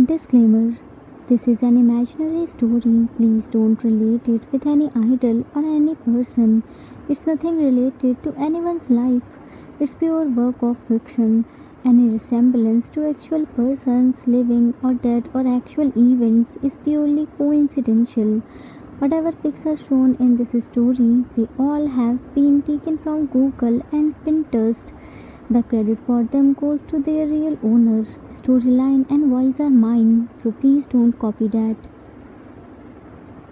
Disclaimer: this is an imaginary story. Please don't relate it with any idol or any person. It's nothing related to anyone's life. It's pure work of fiction. Any resemblance to actual persons, living or dead, or actual events is purely coincidental. Whatever pics are shown in this story, they all have been taken from Google and Pinterest. The credit for them goes to their real owner. Storyline and voice are mine, so please don't copy that.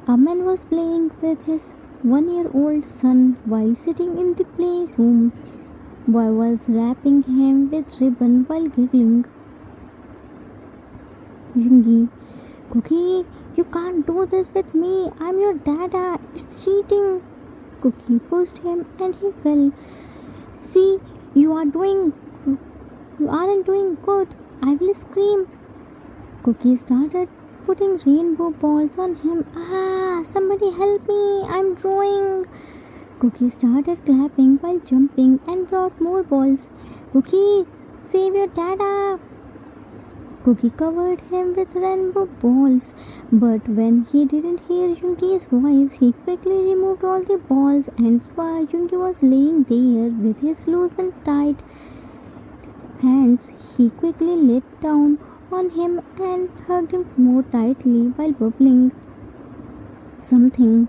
A man was playing with his 1-year-old son while sitting in the playroom. Boy was wrapping him with ribbon while giggling. Jungi, Cookie, you can't do this with me. I'm your dada. It's cheating. Cookie pushed him and he fell. See, you are doing you aren't doing good. I will scream. Cookie started putting rainbow balls on him. Ah, somebody help me. I'm drawing. Cookie started clapping while jumping and brought more balls. Cookie, save your dada. Cookie covered him with rainbow balls, but when he didn't hear Junki's voice, he quickly removed all the balls and saw Junki was laying there with his loose and tight hands. He quickly laid down on him and hugged him more tightly while bubbling something.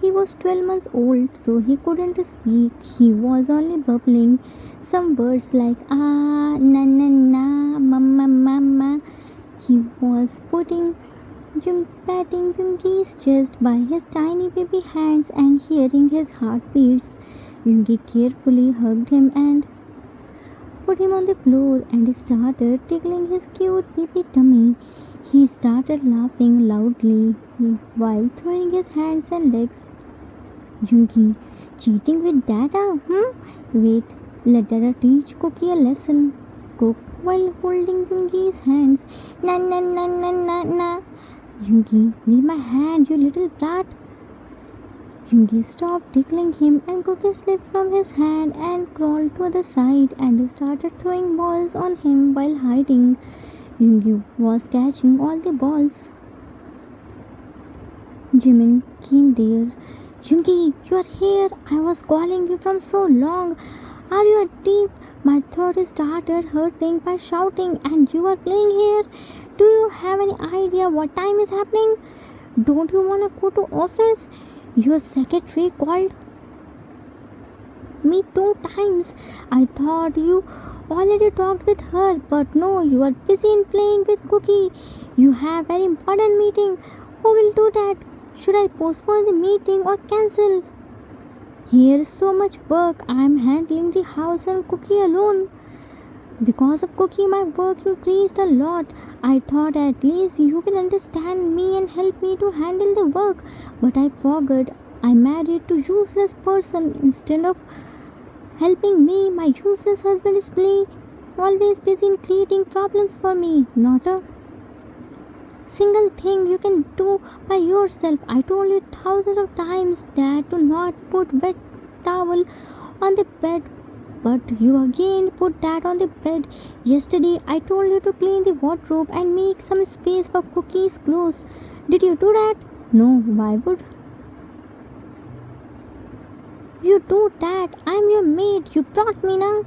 He was 12 months old, so he couldn't speak. He was only bubbling some words like ah, na na na, mama mama. He was patting Junki's chest by his tiny baby hands and hearing his heartbeats. Junki carefully hugged him and put him on the floor and started tickling his cute baby tummy. He started laughing loudly while throwing his hands and legs. Junki, cheating with Dada? Wait, let Dada teach Cookie a lesson. Cook while holding Junki's hands. Na na na na na na. Junki, leave my hand, you little brat. Junki stopped tickling him and Cookie slipped from his hand and crawled to the side and started throwing balls on him while hiding. Junki was catching all the balls. Jimin came there. Junki, you are here. I was calling you from so long. Are you a thief? My throat started hurting by shouting and you are playing here. Do you have any idea what time is happening? Don't you want to go to office? Your secretary called me 2 times. I thought you already talked with her, but no, you are busy in playing with Cookie. You have very important meeting. Who will do that? Should I postpone the meeting or cancel? Here is so much work. I am handling the house and Cookie alone. Because of Cookie, my work increased a lot. I thought at least you can understand me and help me to handle the work. But I forgot I married to useless person. Instead of helping me, my useless husband is always busy in creating problems for me. Not a single thing you can do by yourself. I told you thousands of times, Dad, to not put wet towel on the bed, but you again put that on the bed. Yesterday I told you to clean the wardrobe and make some space for Cookie's clothes. Did you do that? No, why would you do that? I'm your maid. You brought me now.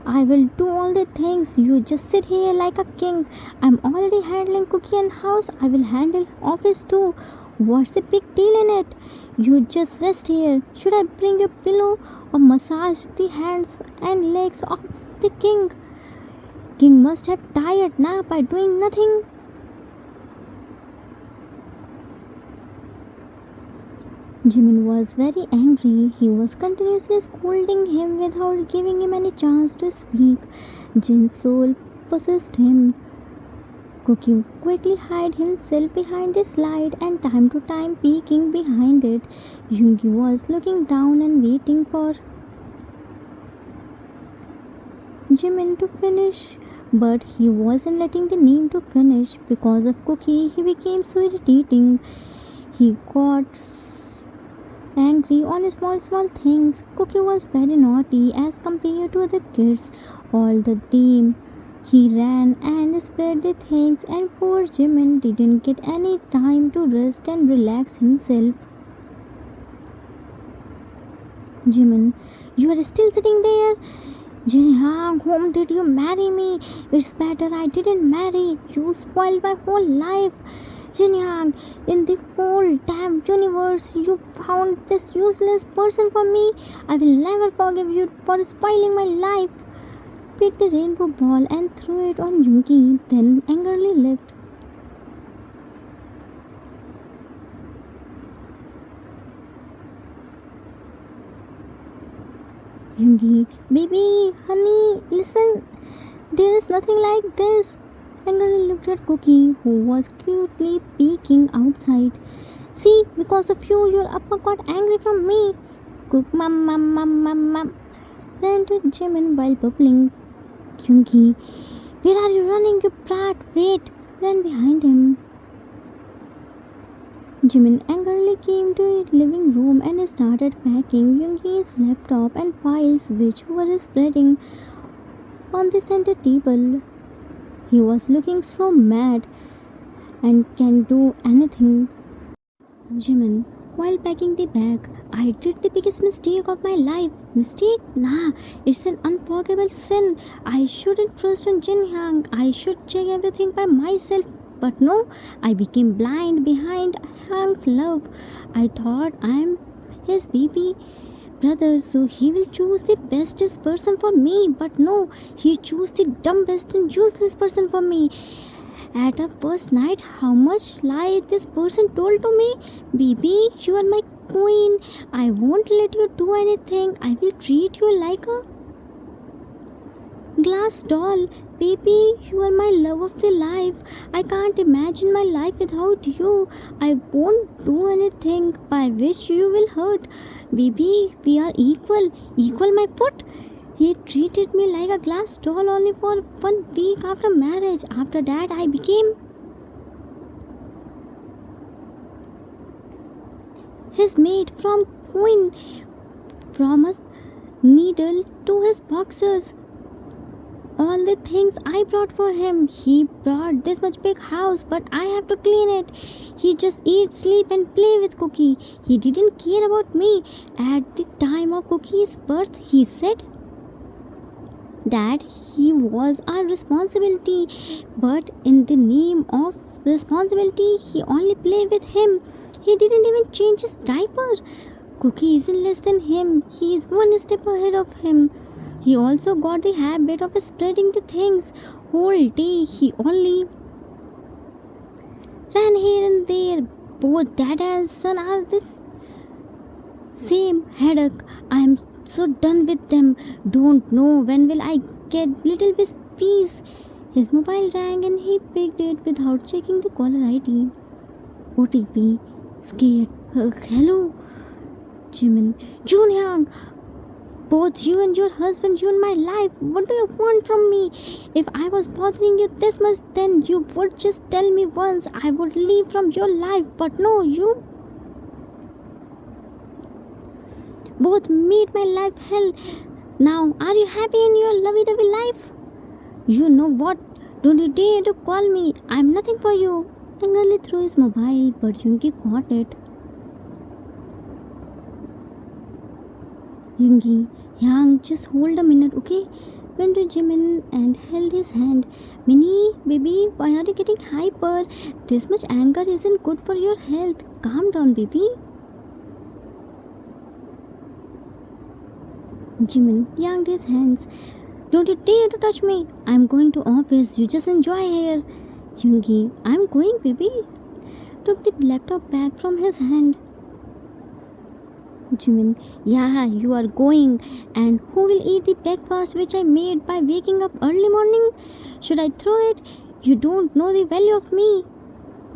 I will do all the things. You just sit here like a king. I'm already handling Cookie and house. I will handle office too. What's the big deal in it? You just rest here. Should I bring a pillow or massage the hands and legs of the king? King must have tired now by doing nothing. Jimin was very angry. He was continuously scolding him without giving him any chance to speak. Jin's soul possessed him. Cookie quickly hid himself behind the slide and time to time peeking behind it. Jungi was looking down and waiting for Jimin to finish, but he wasn't letting the name to finish. Because of Cookie, he became so irritating. He got angry on small things. Cookie was very naughty as compared to other kids. All the day He ran and spread the things, and poor Jimin didn't get any time to rest and relax himself. Jimin, you are still sitting there? Jinhyang, whom did you marry me? It's better I didn't marry. You spoiled my whole life. Jinhyang, in the whole damn universe, you found this useless person for me. I will never forgive you for spoiling my life. Picked the rainbow ball and threw it on Yungi, then angrily left. Yungi, baby, honey, listen. There is nothing like this. Angrily looked at Cookie, who was cutely peeking outside. See, because of you, your upper got angry from me. Cook, mum. Ran to Jimin while bubbling. Yungi, where are you running, you brat? Wait, ran behind him. Jimin angrily came to the living room and started packing Yoongi's laptop and files, which were spreading on the center table. He was looking so mad and can do anything. Jimin, while packing the bag, I did the biggest mistake of my life. Mistake? Nah, it's an unforgivable sin. I shouldn't trust on Jin Hyang. I should check everything by myself. But no, I became blind behind Hang's love. I thought I'm his baby brother, so he will choose the bestest person for me. But no, he chose the dumbest and useless person for me. At our first night, how much lie this person told to me? Baby, you are my queen. I won't let you do anything. I will treat you like a glass doll. Baby, you are my love of the life. I can't imagine my life without you. I won't do anything by which you will hurt. Baby, we are equal. Equal, my foot. He treated me like a glass doll only for 1 week after marriage. After that, I became his maid from queen, from a needle to his boxers. All the things I brought for him. He brought this much big house, but I have to clean it. He just eat, sleep and play with Cookie. He didn't care about me. At the time of Cookie's birth, he said that he was our responsibility, but in the name of responsibility, he only played with him. He didn't even change his diaper. Cookie isn't less than him. He is one step ahead of him. He also got the habit of spreading the things. Whole day he only ran here and there. Both dad and son are this same headache. I am so done with them. Don't know when will I get little bit peace. His mobile rang and he picked it without checking the caller ID. OTP. Scared. Hello. Jimin. Junhyang. Both you and your husband ruined my life. What do you want from me? If I was bothering you this much, then you would just tell me once. I would leave from your life. But no, you both made my life hell. Now, are you happy in your lovey-dovey life? You know what? Don't you dare to call me. I'm nothing for you. Angrily threw his mobile, but Yoongi caught it. Yoongi, Hyang, just hold a minute, okay? Went to Jimin and held his hand. Minnie, baby, why are you getting hyper? This much anger isn't good for your health. Calm down, baby. Jimin yanked his hands. Don't you dare to touch me. I'm going to office. You just enjoy here. Yoongi, I'm going, baby. Took the laptop back from his hand. Jimin, yeah, you are going. And who will eat the breakfast which I made by waking up early morning? Should I throw it? You don't know the value of me.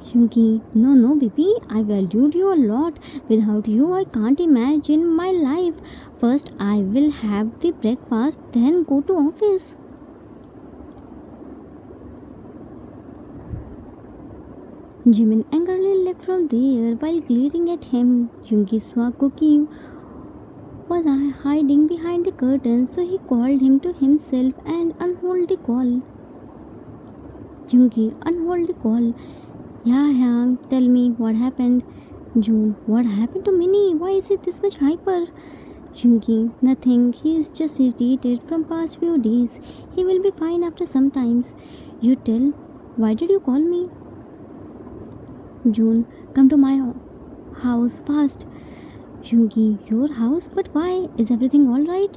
Yoongi, no, baby. I valued you a lot. Without you, I can't imagine my life. First, I will have the breakfast, then go to office. Jimin angrily left from there while glaring at him. Yoongi saw Cookie was hiding behind the curtain, so he called him to himself and unhold the call. Yoongi, unhold the call. Yeah, Hyang, tell me what happened. June, what happened to Minnie? Why is it this much hyper? Yoongi, nothing. He is just irritated from past few days. He will be fine after some times. You tell. Why did you call me? June, come to my house fast. Yoongi, your house? But why? Is everything alright?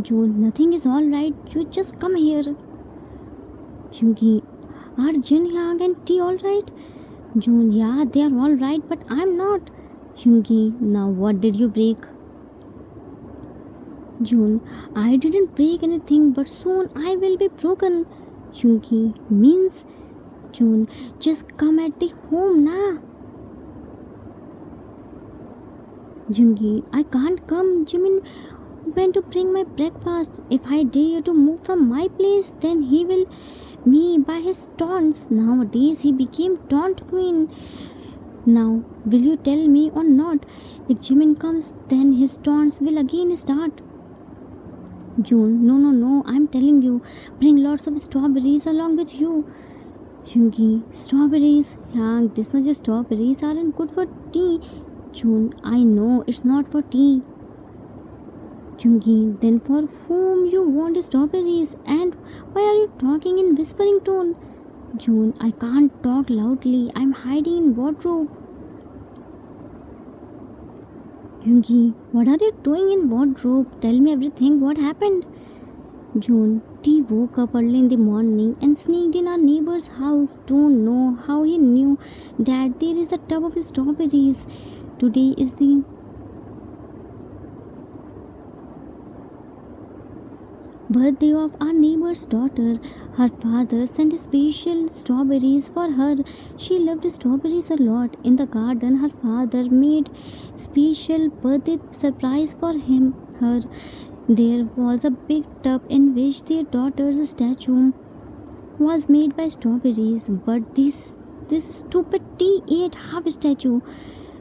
June, nothing is alright. You just come here. Yoongi, are Jin, Hyang and T alright? June, yeah, they are alright, but I'm not. Yoongi, now what did you break? June, I didn't break anything, but soon I will be broken. Yoongi, means? June, just come at the home na. Yoongi, I can't come. Jimin went to bring my breakfast. If I dare to move from my place, then he will me by his taunts. Nowadays he became taunt queen. Now, will you tell me or not? If Jimin comes, then his taunts will again start. June, no, I'm telling you, bring lots of strawberries along with you. Yoongi, strawberries? Yeah, this much strawberries aren't good for tea. June, I know it's not for tea. Yoongi, then for whom you want strawberries? And why are you talking in whispering tone? June, I can't talk loudly. I'm hiding in wardrobe. Yoongi, what are you doing in wardrobe? Tell me everything. What happened? June, T woke up early in the morning and sneaked in our neighbor's house. Don't know how he knew that there is a tub of strawberries. Today is the birthday of our neighbor's daughter. Her father sent special strawberries for her. She loved strawberries a lot. In the garden, her father made special birthday surprise for her. There was a big tub in which their daughter's statue was made by strawberries, but this stupid T ate half statue.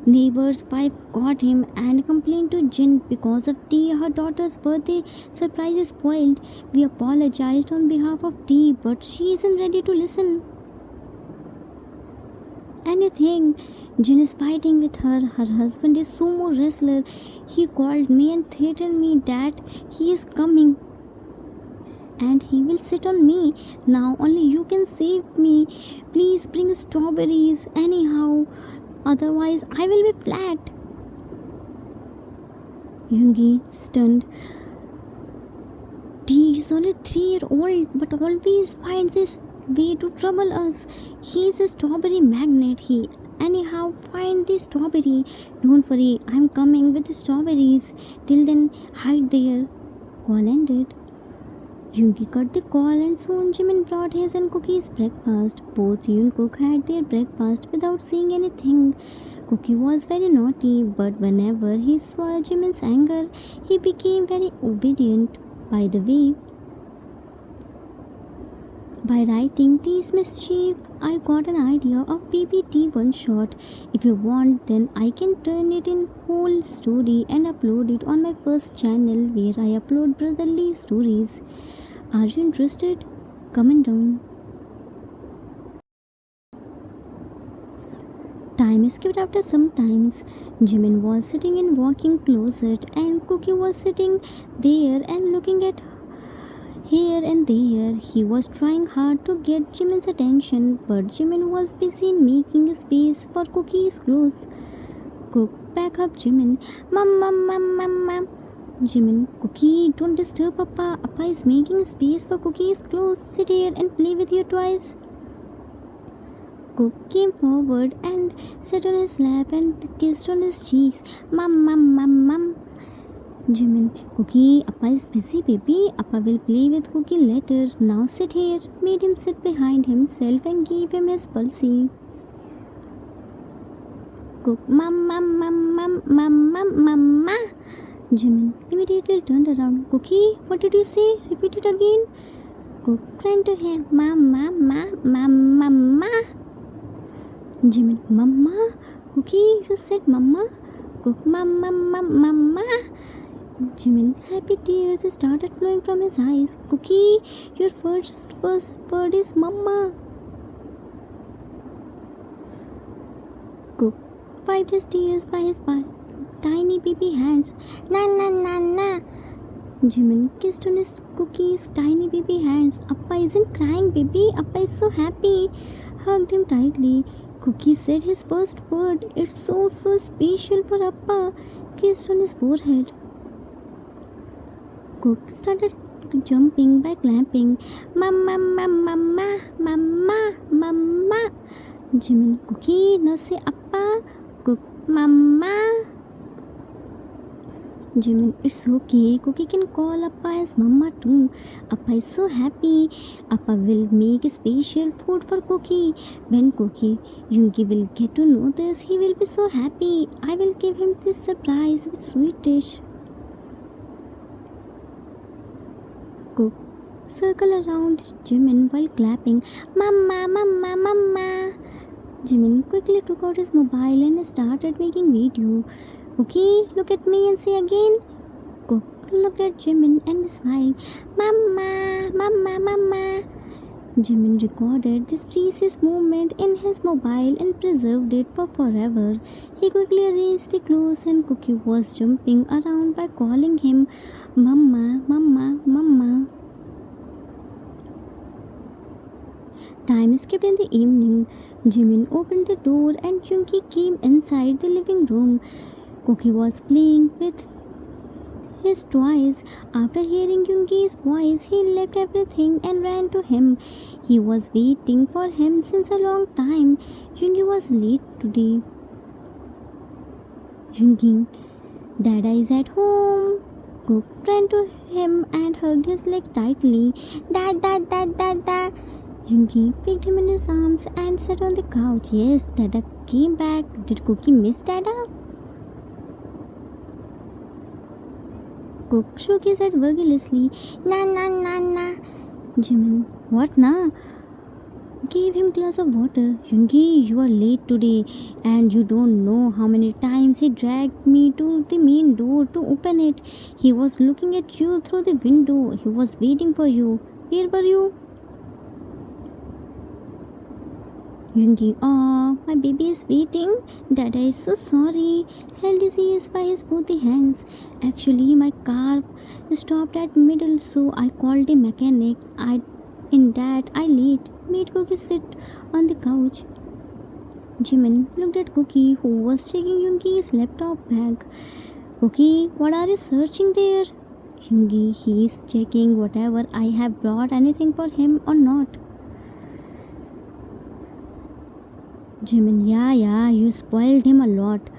Neighbor's wife got him and complained to Jin because of T. Her daughter's birthday surprise is spoiled. We apologized on behalf of T, but she isn't ready to listen. Anything. Jin is fighting with her. Her husband is sumo wrestler. He called me and threatened me that he is coming and he will sit on me. Now only you can save me. Please bring strawberries anyhow. Otherwise, I will be flat. Yoongi, stunned. T is only 3-year-old, but always finds this way to trouble us. He is a strawberry magnet. He anyhow find the strawberry. Don't worry, I'm coming with the strawberries. Till then, hide there. Call ended. Yoongi cut the call and soon Jimin brought his and Cookie's breakfast. Both Yoonkook had their breakfast without saying anything. Cookie was very naughty, but whenever he saw Jimin's anger, he became very obedient. By the way, by writing T's mischief, I got an idea of PPT one shot. If you want, then I can turn it in whole story and upload it on my first channel where I upload brotherly stories. Are you interested? Comment down. Time skipped after some times. Jimin was sitting in walk-in closet and Cookie was sitting there and looking at here and there. He was trying hard to get Jimin's attention, but Jimin was busy in making space for Cookie's clothes. Cook, back up, Jimin. Mom. Jimin, Cookie, don't disturb Papa. Papa is making space for Cookie's clothes. Sit here and play with your toys. Cook came forward and sat on his lap and kissed on his cheeks. Mom. Jimin, Cookie, Appa is busy, baby. Appa will play with Cookie later. Now sit here. Made him sit behind himself and gave him his pulsey. Cook, mama. Jimin immediately turned around. Cookie, what did you say? Repeat it again. Cook ran to him. Mama. Jimin, Mama. Cookie, you said Mama. Cook, Mama. Jimin, happy tears started flowing from his eyes. Cookie, your first word is Mama. wiped his tears by his tiny baby hands. Na na na na. Jimin kissed on his Cookie's tiny baby hands. Appa isn't crying, baby. Appa is so happy. Hugged him tightly. Cookie said his first word. It's so special for Appa. Kissed on his forehead. Cook started jumping by clapping. Mama, mama, mama, mama, mama. Jimin, Cookie, now say Appa. Cook, mama. Jimin, it's okay. Cookie can call Appa as Mama too. Appa is so happy. Appa will make special food for Cookie. When Cookie Yoongi will get to know this, he will be so happy. I will give him this surprise with sweet dish. Cook circle around Jimin while clapping. Mama, mama, mama. Jimin quickly took out his mobile and started making video. Okay, look at me and say again. Cook looked at Jimin and smiled. Mama, mama, mama. Jimin recorded this precious moment in his mobile and preserved it for forever. He quickly arranged the clothes and Cookie was jumping around by calling him Mama, Mama, Mama. Time skipped in the evening. Jimin opened the door and Yoongi came inside the living room. Cookie was playing with his toys. After hearing Yoongi's voice, he left everything and ran to him. He was waiting for him since a long time. Yoongi was late today. Yoongi, Dada is at home. Cook ran to him and hugged his leg tightly. Dada, Dada, Dada. Yoongi picked him in his arms and sat on the couch. Yes, Dada came back. Did Cookie miss Dada? Cook shook his head vigorously. Na na na na. Jimin, what na? Gave him glass of water. Yoongi, you are late today and you don't know how many times he dragged me to the main door to open it. He was looking at you through the window. He was waiting for you. Where were you? Yoongi, oh, my baby is waiting. Dada is so sorry. Held his ears by his both the hands. Actually, my car stopped at middle, so I called a mechanic. In that, I late. Made Cookie sit on the couch. Jimin looked at Cookie, who was checking Yoongi's laptop bag. Cookie, what are you searching there? Yoongi, he is checking whatever I have brought anything for him or not. Jimin, yeah, you spoiled him a lot.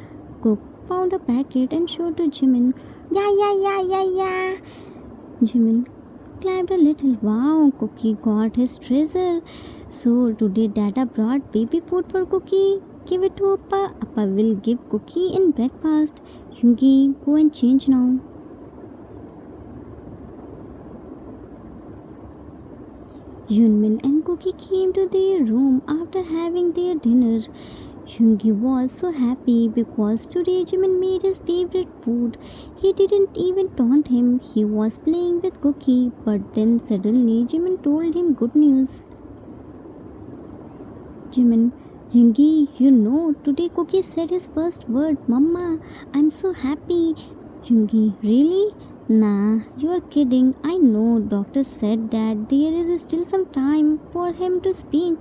Cook found a packet and showed to Jimin. Yeah. Jimin clapped a little. Wow, Cookie got his treasure. So today Dada brought baby food for Cookie. Give it to Appa. Appa will give Cookie in breakfast. Yoongi, go and change now. Yoonmin and Cookie came to their room after having their dinner. Yoongi was so happy because today Jimin made his favorite food. He didn't even taunt him. He was playing with Cookie, but then suddenly Jimin told him good news. Jimin, Yoongi, you know, today Cookie said his first word, Mama. I'm so happy. Yoongi, really? Nah, you are kidding. I know doctor said that there is still some time for him to speak.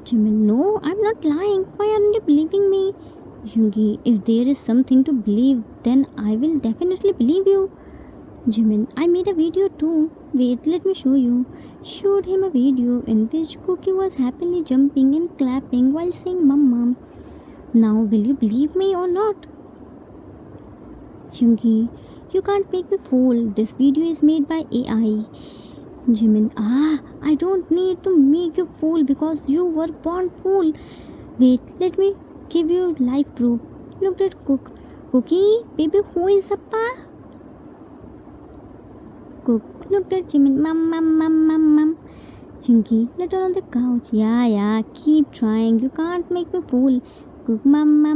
Jimin, no, I'm not lying. Why aren't you believing me? Yoongi, if there is something to believe, then I will definitely believe you. Jimin, I made a video too. Wait, let me show you. Showed him a video in which Cookie was happily jumping and clapping while saying Mama. Now will you believe me or not? Yoongi, you can't make me fool. This video is made by AI. Jimin, I don't need to make you fool because you were born fool. Wait, let me give you live proof. Looked at Cook. Cookie, baby, who is Appa? Cook looked at Jimin. Mum. Yoongi, let her on the couch. Yeah, keep trying. You can't make me fool. Cook, mama.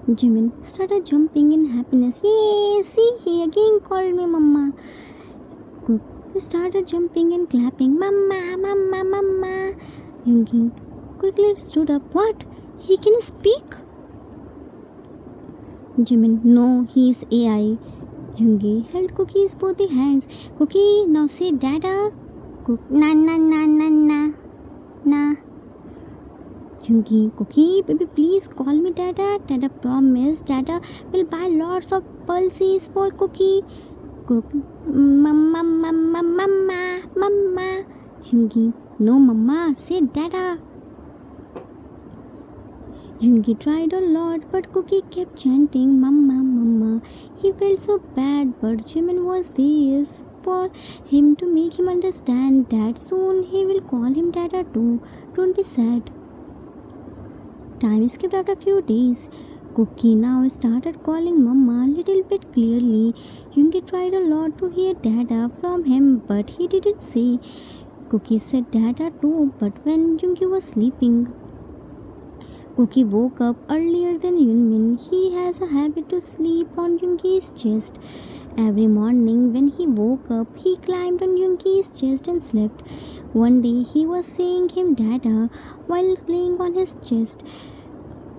Jimin started jumping in happiness. Yay! See, he again called me Mama. Cook started jumping and clapping. Mama. Yoongi quickly stood up. What? He can speak? Jimin, no, he's AI. Yoongi held Cookie's both the hands. Cookie, now say Dada. Na na na na na na. Yoongi, Cookie, baby, please call me Dada. Dada promised Dada will buy lots of pulses for Cookie. Mama, mama, mama, mama. Yoongi, no, mama, say Dada. Yoongi tried a lot, but Cookie kept chanting, Mama, Mama. He felt so bad, but Jimin was there for him to make him understand that soon he will call him Dada too. Don't be sad. Time skipped after a few days. Cookie now started calling Mama a little bit clearly. Yoongi tried a lot to hear Dada from him, but he didn't say. Cookie said Dada too, but when Yoongi was sleeping. Cookie woke up earlier than Yunmin. He has a habit to sleep on Yoongi's chest. Every morning when he woke up, he climbed on Yoongi's chest and slept. One day he was saying him Dada while laying on his chest.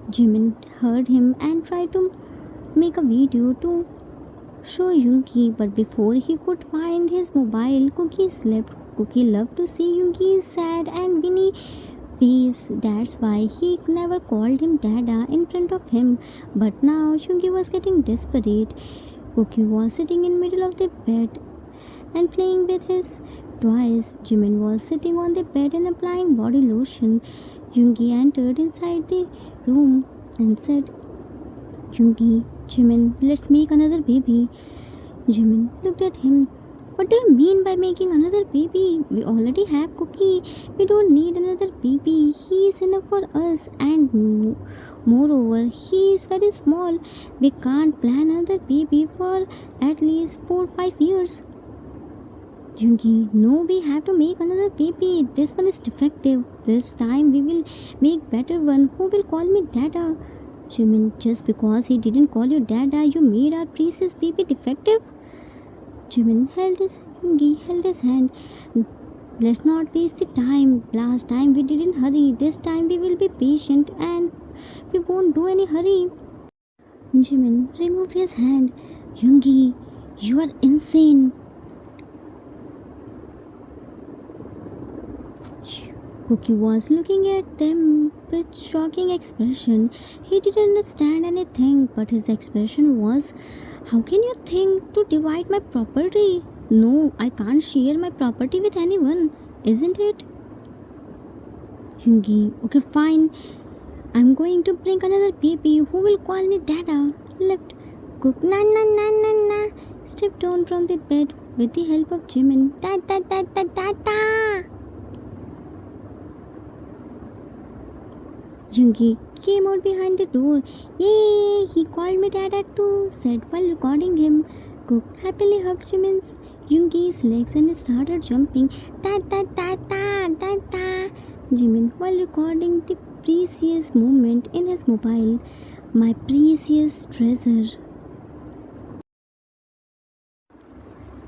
Jimin heard him and tried to make a video to show Yoongi, but before he could find his mobile, Cookie slept. Cookie loved to see Yoongi's sad and winny face. That's why he never called him Dada in front of him. But now Yoongi was getting desperate. Cookie was sitting in middle of the bed and playing with his toys. Jimin was sitting on the bed and applying body lotion. Yoongi entered inside the room and said, Yoongi, Jimin, let's make another baby. Jimin looked at him. What do you mean by making another baby? We already have Cookie. We don't need another baby. He is enough for us. And moreover, he is very small. We can't plan another baby for at least 4-5 years. Yoongi, no, we have to make another baby. This one is defective. This time we will make better one. Who will call me Dada? Jimin, just because he didn't call you Dada, you made our precious baby defective? Jimin Yoongi held his hand. Let's not waste the time. Last time we didn't hurry. This time we will be patient and we won't do any hurry. Jimin removed his hand. Yoongi, you are insane. Cookie was looking at them with shocking expression. He didn't understand anything, but his expression was, how can you think to divide my property? No, I can't share my property with anyone, isn't it? Yoongi, okay, fine. I'm going to bring another baby who will call me Dada. Left. Cook, na na na na na. Stepped down from the bed with the help of Jimin. Da da da da da da. Yoongi came out behind the door. Yay! He called me Dada too, said while recording him. Cook happily hugged Yoongi's legs and started jumping. Da da da da da da. Jimin while recording the precious moment in his mobile. My precious treasure.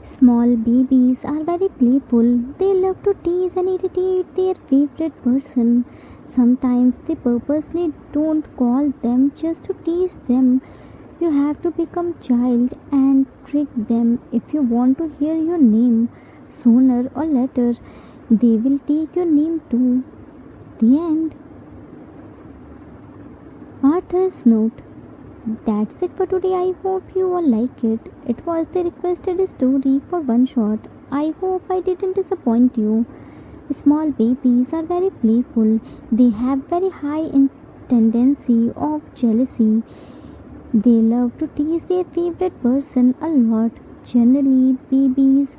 Small babies are very playful. They love to tease and irritate their favorite person. Sometimes they purposely don't call them just to tease them. You have to become child and trick them if you want to hear your name. Sooner or later, they will take your name too. The end. Author's note. That's it for today. I hope you all like it. It was the requested story for one shot. I hope I didn't disappoint you. Small babies are very playful. They have very high tendency of jealousy. They love to tease their favorite person a lot. Generally, babies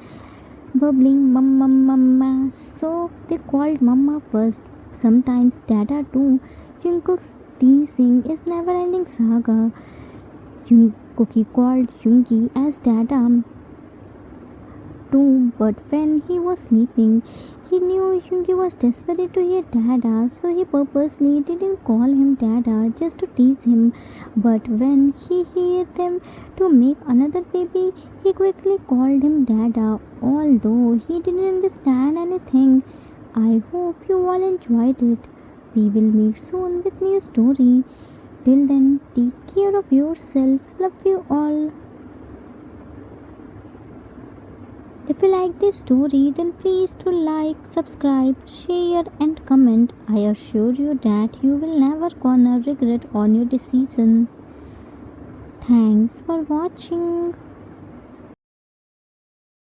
bubbling mama mama, so they called mama first. Sometimes Dada too. Jungkook's teasing is never-ending saga. Cookie called Yoongi as Dada too, but when he was sleeping, he knew Yoongi was desperate to hear Dada, so he purposely didn't call him Dada just to tease him. But when he heard them to make another baby, he quickly called him Dada, although he didn't understand anything. I hope you all enjoyed it. We will meet soon with new story. Till then, take care of yourself. Love you all. If you like this story, then please do like, subscribe, share, and comment. I assure you that you will never gonna regret on your decision. Thanks for watching.